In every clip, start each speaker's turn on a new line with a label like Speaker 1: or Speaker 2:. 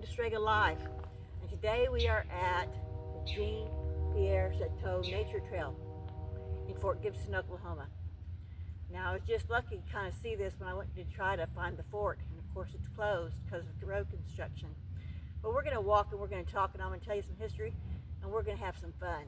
Speaker 1: to Strega Live, and today we are at the Pierre Chateau Nature Trail in Fort Gibson, Oklahoma. Now I was just lucky to kind of see this when I went to try to find the fort, and of course it's closed because of the road construction. But we're going to walk and we're going to talk, and I'm going to tell you some history, and we're going to have some fun.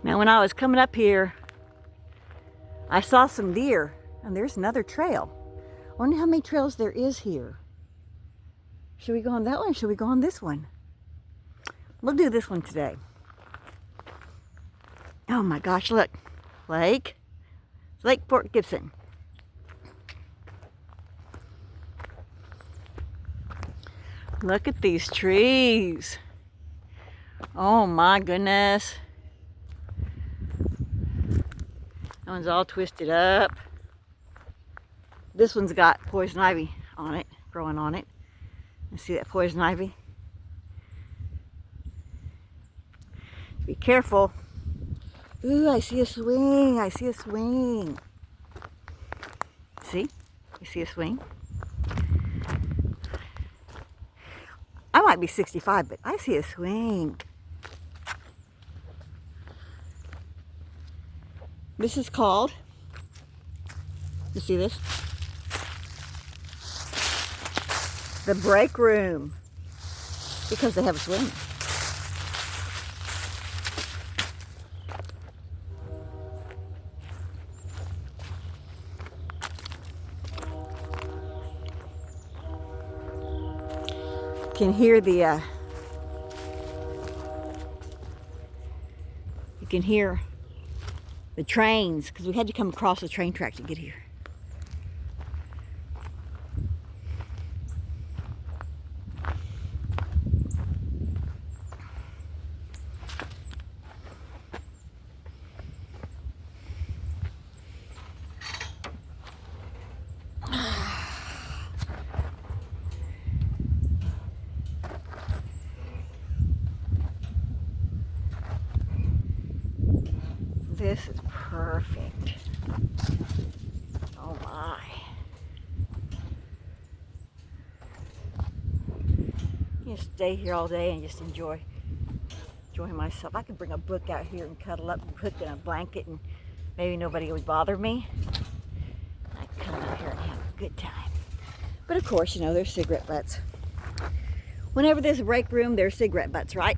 Speaker 1: Now when I was coming up here, I saw some deer, and there's another trail. I wonder how many trails there is here. Should we go on that one or should we go on this one? We'll do this one today. Oh my gosh, look. Lake Fort Gibson. Look at these trees. Oh my goodness. That one's all twisted up. This one's got poison ivy on it, growing on it. You see that poison ivy? Be careful. Ooh, I see a swing. I see a swing. See? You see a swing? I might be 65, but I see a swing. This is called, you see this? The break room, because they have a swing. You can hear the trains, because we had to come across the train track to get here. This is perfect. Oh my. You just stay here all day and just enjoy myself. I could bring a book out here and cuddle up and put in a blanket, and maybe nobody would bother me. I could come out here and have a good time. But of course, you know, there's cigarette butts. Whenever there's a break room, there's cigarette butts, right?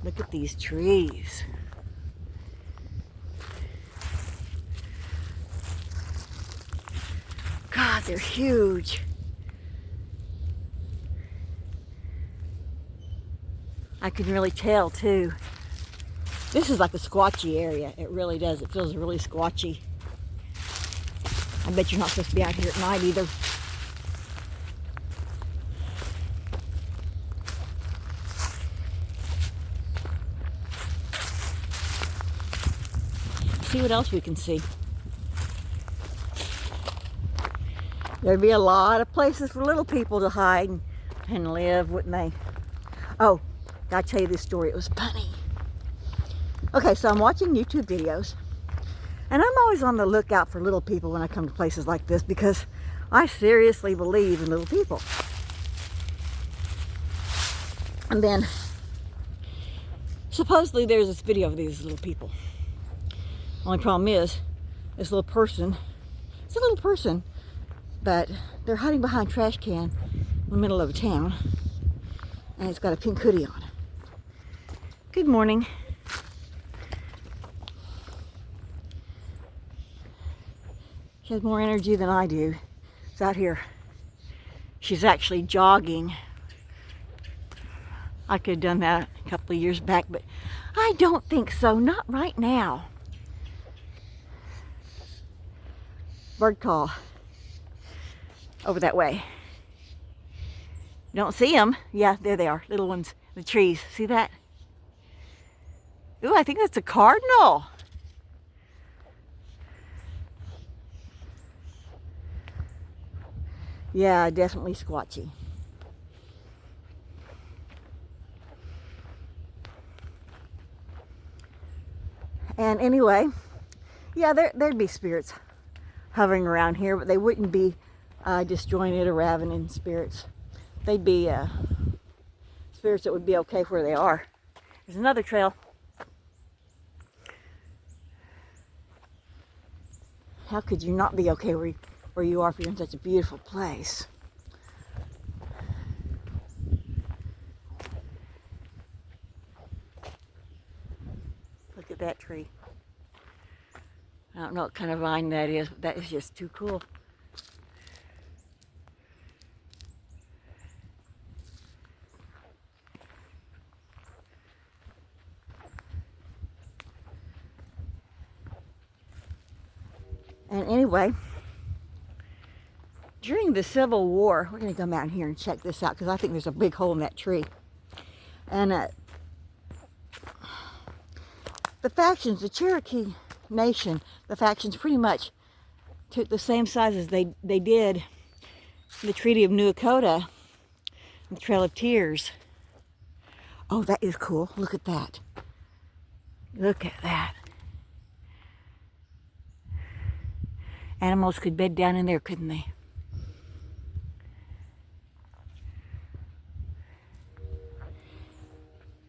Speaker 1: Look at these trees. God, they're huge. I can really tell too. This is like a squatchy area. It really does. It feels really squatchy. I bet you're not supposed to be out here at night either. See what else we can see. There'd be a lot of places for little people to hide and live, wouldn't they? Oh, gotta tell you this story. It was funny. Okay, so I'm watching YouTube videos, and I'm always on the lookout for little people when I come to places like this, because I seriously believe in little people. And then, supposedly there's this video of these little people. Only problem is, this little person, it's a little person, but they're hiding behind a trash can in the middle of a town, and it's got a pink hoodie on. Good morning. She has more energy than I do. It's out here. She's actually jogging. I could have done that a couple of years back, but I don't think so. Not right now. Bird call. Over that way. You don't see them. Yeah, there they are. Little ones. The trees. See that? Ooh, I think that's a cardinal. Yeah, definitely squatchy. And anyway, yeah, there'd be spirits hovering around here, but they wouldn't be disjointed or ravening spirits. They'd be spirits that would be okay where they are. There's another trail. How could you not be okay where you are if you're in such a beautiful place? Look at that tree. I don't know what kind of vine that is, but that is just too cool. And anyway, during the Civil War, we're going to come out here and check this out because I think there's a big hole in that tree. And the factions, the Cherokee Nation, the factions pretty much took the same size as they did the Treaty of New Dakota, the Trail of Tears. Oh, that is cool. Look at that. Look at that. Animals could bed down in there, couldn't they?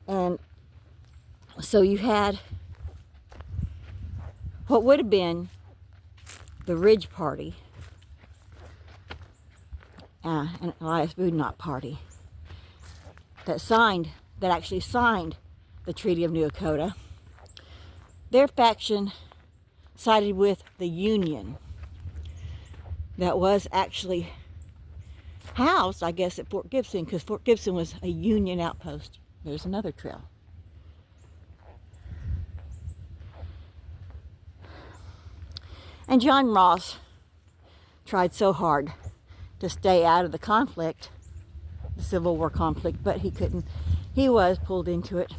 Speaker 1: And so you had what would have been the Ridge Party and Elias Boudinot Party that actually signed the Treaty of New Dakota. Their faction sided with the Union that was actually housed, I guess, at Fort Gibson, because Fort Gibson was a Union outpost. There's another trail. And John Ross tried so hard to stay out of the conflict, the Civil War conflict, but he couldn't. He was pulled into it.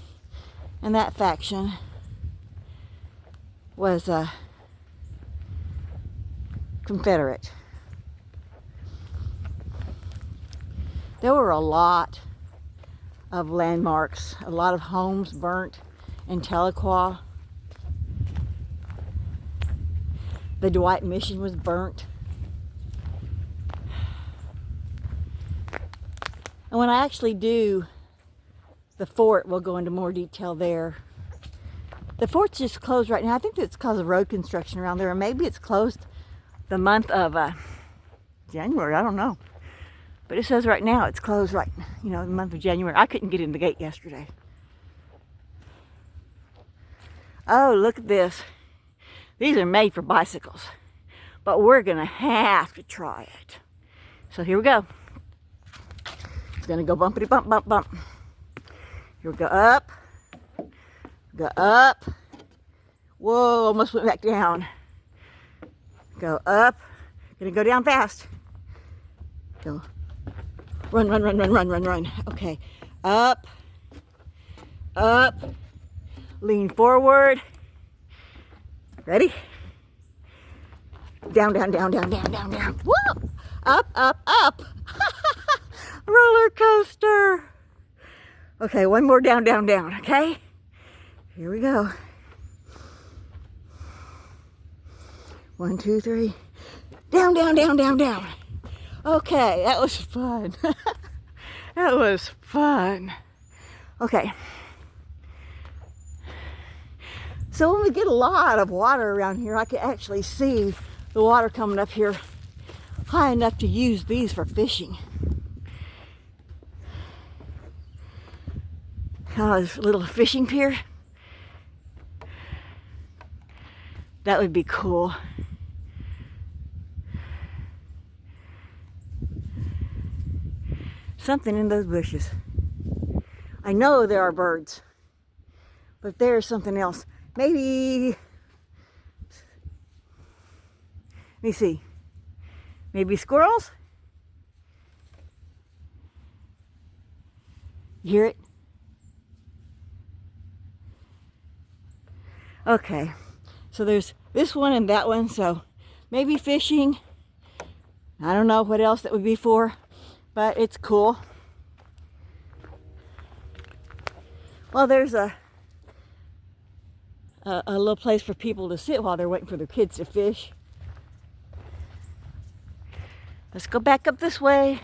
Speaker 1: And that faction was Confederate. There were a lot of landmarks, a lot of homes burnt in Tahlequah. The Dwight Mission was burnt. And when I actually do the fort, we'll go into more detail there. The fort's just closed right now. I think it's because of road construction around there, or maybe it's closed the month of January. I don't know. But it says right now it's closed right, the month of January. I couldn't get in the gate yesterday. Oh, look at this. These are made for bicycles, but we're going to have to try it. So here we go. It's going to go bumpity bump, bump, bump. Here we go up. Go up. Whoa, almost went back down. Go up. Gonna go down fast. Go. Run, run, run, run, run, run, run. Okay. Up. Up. Lean forward. Ready? Down, down, down, down, down, down, down. Whoa! Up, up, up. Roller coaster. Okay, one more down, down, down, okay? Here we go. 1, 2, 3. Down, down, down, down, down. Okay, that was fun. That was fun. Okay. So when we get a lot of water around here, I can actually see the water coming up here high enough to use these for fishing. Kind of a little fishing pier. That would be cool. Something in those bushes. I know there are birds, but there's something else. Maybe, let me see, maybe squirrels? You hear it? Okay, so there's this one and that one, so maybe fishing. I don't know what else that would be for, but it's cool. Well, there's a little place for people to sit while they're waiting for their kids to fish. Let's go back up this way.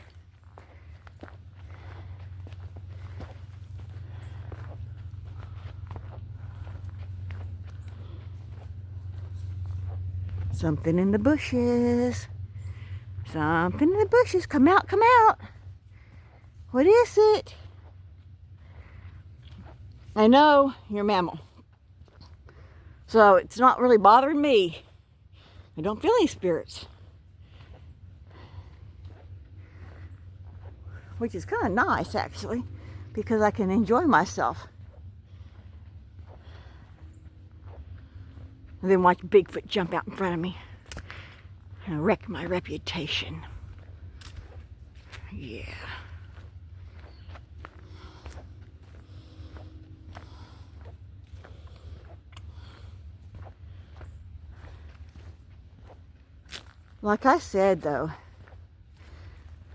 Speaker 1: Something in the bushes. Something in the bushes. Come out, come out. What is it? I know you're a mammal, so it's not really bothering me. I don't feel any spirits, which is kind of nice actually, because I can enjoy myself and then watch Bigfoot jump out in front of me and wreck my reputation. Yeah. Like I said though,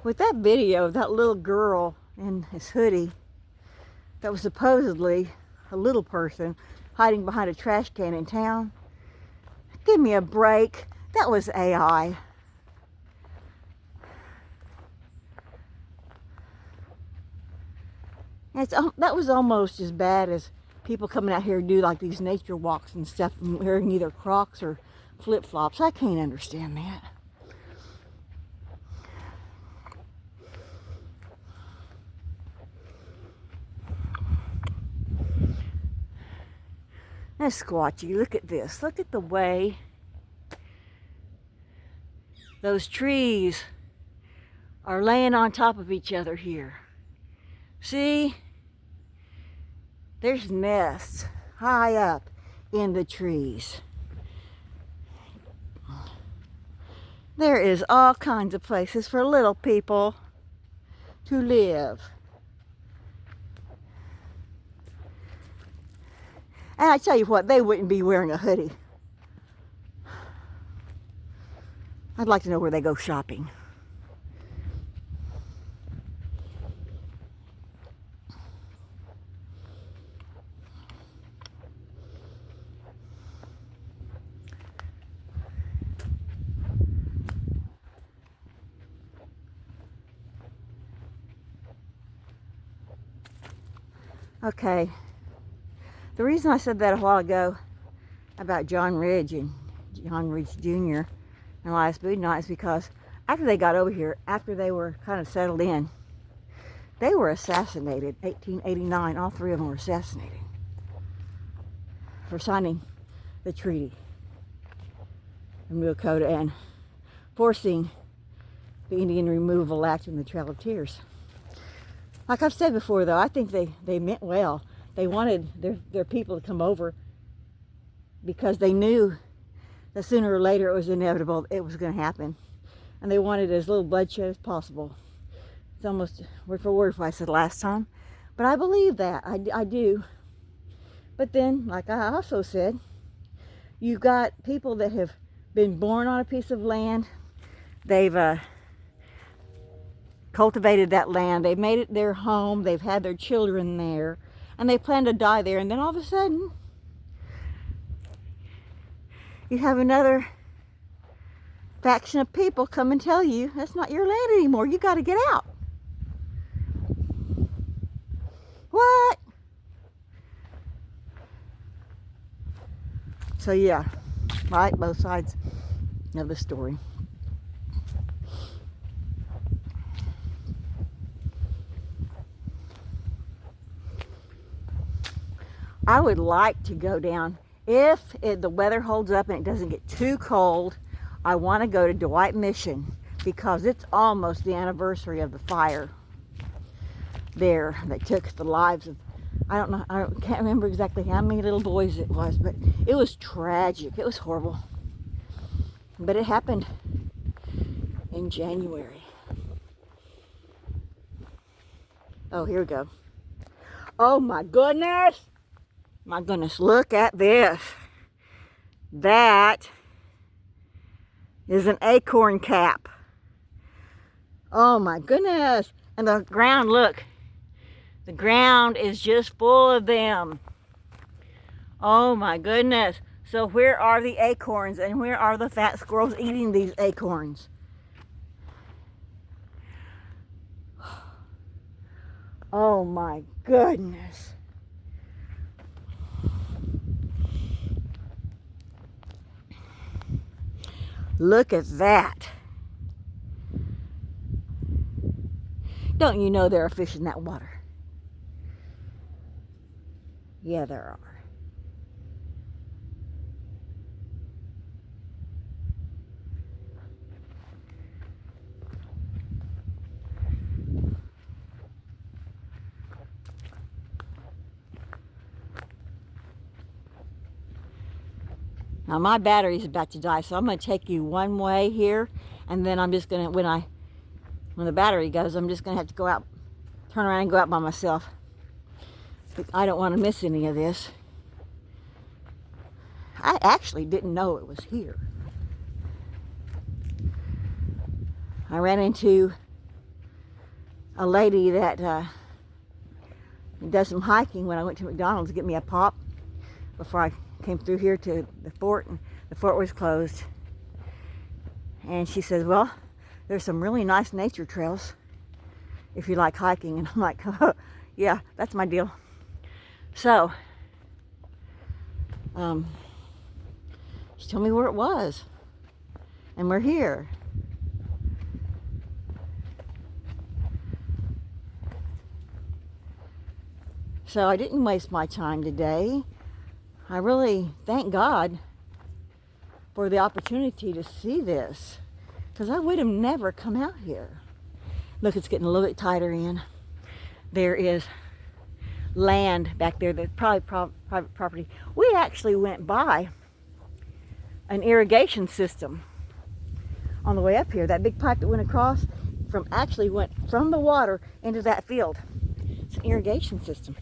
Speaker 1: with that video of that little girl in his hoodie that was supposedly a little person hiding behind a trash can in town, give me a break. That was AI. That was almost as bad as people coming out here to do like these nature walks and stuff and wearing either Crocs or flip-flops. I can't understand that. Now, Squatchy, look at this. Look at the way those trees are laying on top of each other here. See? There's nests high up in the trees. There is all kinds of places for little people to live. And I tell you what, they wouldn't be wearing a hoodie. I'd like to know where they go shopping. Okay. The reason I said that a while ago about John Ridge and John Ridge Jr. and Elias Boudinot is because after they got over here, after they were kind of settled in, they were assassinated. 1889, all three of them were assassinated for signing the treaty in North Dakota and forcing the Indian Removal Act and the Trail of Tears. Like I've said before, though, I think they meant well. They wanted their people to come over because they knew that sooner or later it was inevitable, it was going to happen. And they wanted as little bloodshed as possible. It's almost word for word what I said last time. But I believe that. I do. But then, like I also said, you've got people that have been born on a piece of land. They've cultivated that land. They've made it their home. They've had their children there. And they plan to die there. And then all of a sudden, you have another faction of people come and tell you, that's not your land anymore. You got to get out. What? So yeah, right, both sides of the story. I would like to go down, if the weather holds up and it doesn't get too cold, I want to go to Dwight Mission because it's almost the anniversary of the fire there that took the lives of, I can't remember exactly how many little boys it was, but it was tragic. It was horrible. But it happened in January. Oh, here we go. Oh my goodness! My goodness, look at this. That is an acorn cap. Oh my goodness. And the ground, look. The ground is just full of them. Oh my goodness. So where are the acorns and where are the fat squirrels eating these acorns? Oh my goodness. Look at that. Don't you know there are fish in that water? Yeah, there are. Now my battery's about to die, so I'm going to take you one way here, and then I'm just going to, when the battery goes, I'm just going to have to go out, turn around and go out by myself. But I don't want to miss any of this. I actually didn't know it was here. I ran into a lady that does some hiking when I went to McDonald's to get me a pop before I came through here to the fort, and the fort was closed. And she says, well, there's some really nice nature trails if you like hiking. And I'm like, oh, yeah, that's my deal. So she told me where it was, and we're here. So I didn't waste my time today. I really thank God for the opportunity to see this, because I would have never come out here. Look, it's getting a little bit tighter in. There is land back there that's probably private property. We actually went by an irrigation system on the way up here. That big pipe that went across went from the water into that field. It's an irrigation system.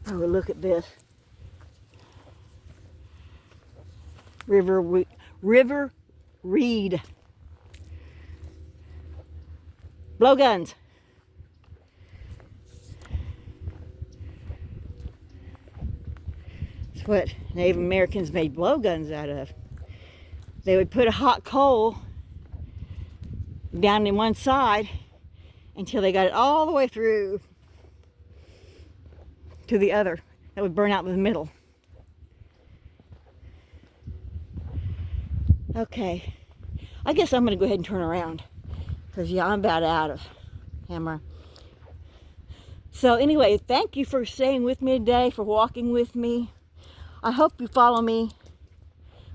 Speaker 1: Oh, look at this. River reed. Blowguns. That's what Native Americans made blowguns out of. They would put a hot coal down in one side until they got it all the way through to the other. That would burn out in the middle. Okay, I guess I'm going to go ahead and turn around, because yeah, I'm about out of camera. So anyway, thank you for staying with me today, for walking with me. I hope you follow me.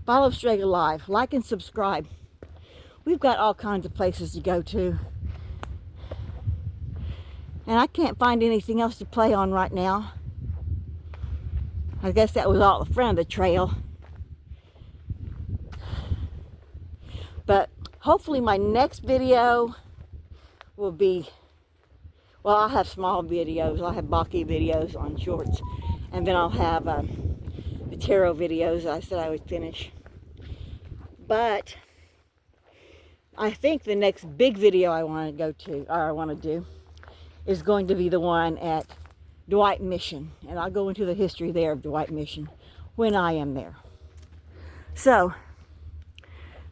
Speaker 1: Follow Strega Live. Like and subscribe. We've got all kinds of places to go to. And I can't find anything else to play on right now. I guess that was all at the front of the trail. But hopefully my next video will be, well, I'll have small videos. I'll have Baki videos on shorts. And then I'll have the tarot videos I said I would finish. But I think the next big video I want to go to, or I want to do, is going to be the one at Dwight Mission. And I'll go into the history there of Dwight Mission when I am there. So,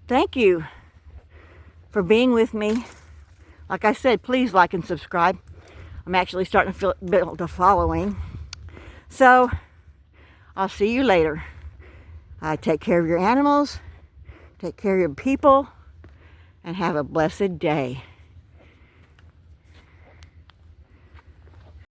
Speaker 1: thank you for being with me. Like I said, please like and subscribe. I'm actually starting to build a following. So, I'll see you later. Take care of your animals, take care of your people, and have a blessed day.